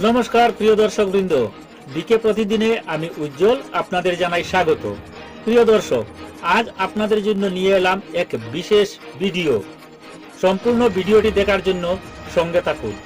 নমস্কার প্রিয় দর্শকবৃন্দ, বিকে প্রতিদিনে আমি উজ্জ্বল আপনাদের জানাই স্বাগত। প্রিয় দর্শক, আজ আপনাদের জন্য নিয়ে এলাম এক বিশেষ ভিডিও। সম্পূর্ণ ভিডিওটি দেখার জন্য সঙ্গে থাকুন।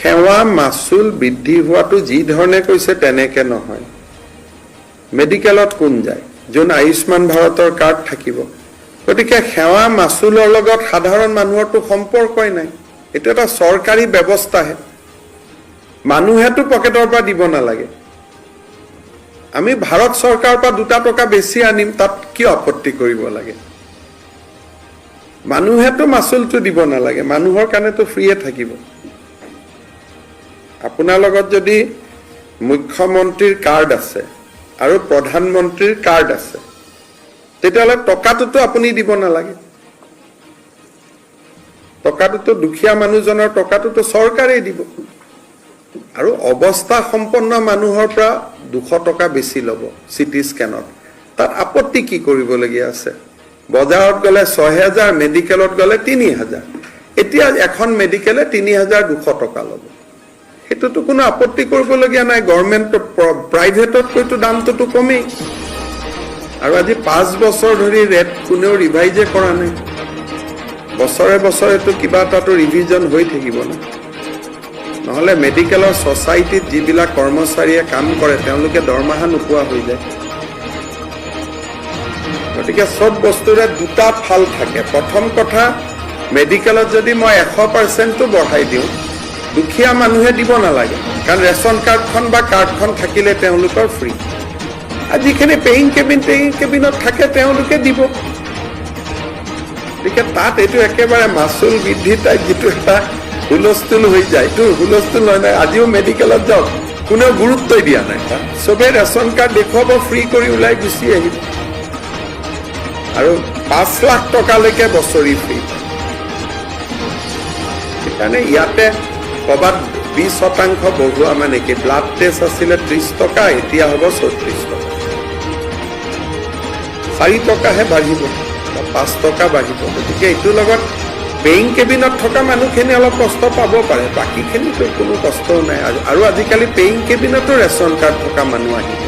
সেৱা মাচুল বৃদ্ধি হোৱাটো যি ধৰণে কৈছে তেনেকে নহয়। মেডিকেলত কোন যায়? যোন আয়ুষ্মান ভাৰতৰ কাৰ্ড থাকিব। গতিকে সেৱা মাচুলৰ লগত সাধাৰণ মানুহৰটো সম্পৰ্কই নাই। এইটো এটা চৰকাৰী ব্যৱস্থাহে, মানুহেতো পকেটৰ পৰা দিব নালাগে। আমি ভাৰত চৰকাৰৰ পৰা 2 টকা বেছি আনিম, তাত কি আপত্তি কৰিব লাগে? মানুহেতো মাচুলটো দিব নালাগে, মানুহৰ কাৰণেতো ফ্ৰীয়ে থাকিব। আপোনাৰ লগত যদি মুখ্যমন্ত্ৰীৰ কাৰ্ড আছে আৰু প্ৰধানমন্ত্ৰীৰ কাৰ্ড আছে, তেতিয়াহ'লে টকাটোতো আপুনি দিব নালাগে। টকাটোতো দুখীয়া মানুহজনৰ টকাটোতো চৰকাৰেই দিব। আৰু অৱস্থা সম্পন্ন মানুহৰ পৰা 200 টকা বেছি ল'ব চিটি স্কেনত। তাত আপত্তি কি কৰিবলগীয়া আছে? বজাৰত গ'লে 6000, মেডিকেলত গ'লে 3000। এতিয়া এখন মেডিকেলে 3200 টকা ল'ব। সেইটোতো কোনো আপত্তি কৰিবলগীয়া নাই। গভৰ্ণমেণ্টত প্ৰাইভেটতকৈতো দামটোতো কমেই। আৰু আজি 5 বছৰ ধৰি ৰেট কোনেও ৰিভাইজে কৰা নাই। বছৰে বছৰেতো কিবা এটাতো ৰিভিজন হৈ থাকিব না। নহ'লে মেডিকেলৰ ছ'চাইটিত যিবিলাক কৰ্মচাৰীয়ে কাম কৰে তেওঁলোকে দৰমহা নোপোৱা হৈ যায়। গতিকে চব বস্তুৰে 2টা ফাল থাকে। প্ৰথম কথা, মেডিকেলত যদি মই 100%টো বঢ়াই দিওঁ, দুখীয়া মানুহে দিব নালাগে, কাৰণ ৰেচন কাৰ্ডখন বা কাৰ্ডখন থাকিলে তেওঁলোকৰ ফ্ৰী। আৰু যিখিনি পেয়িং কেবিনত থাকে তেওঁলোকে দিব। গতিকে তাত এইটো একেবাৰে মাচুল বৃদ্ধি তাই যিটো এটা হুলস্থুল হৈ যায়, এইটো হুলস্থুল নহয় নাই। আজিও মেডিকেলত যাওক, কোনেও গুৰুত্বই দিয়া নাই। চবেই ৰেচন কাৰ্ড দেখুৱাব, ফ্ৰী কৰি ওলাই গুচি আহিব। আৰু 5 লাখ টকালৈকে বছৰি ফ্ৰী। সেইকাৰণে ইয়াতে ক'ৰবাত 20% বঢ়োৱা মানে কি? ব্লাড টেষ্ট আছিলে 30 টকা, এতিয়া হ'ব 34 টকা। 4 টকাহে বাঢ়িব বা 5 টকা বাঢ়িব। গতিকে এইটোৰ লগত পেয়িং কেবিনত থকা মানুহখিনি অলপ কষ্ট পাব পাৰে, বাকীখিনিতো কোনো কষ্টও নাই। আৰু আজিকালি পেয়িং কেবিনতো ৰেচন কাৰ্ড থকা মানুহ আহিব।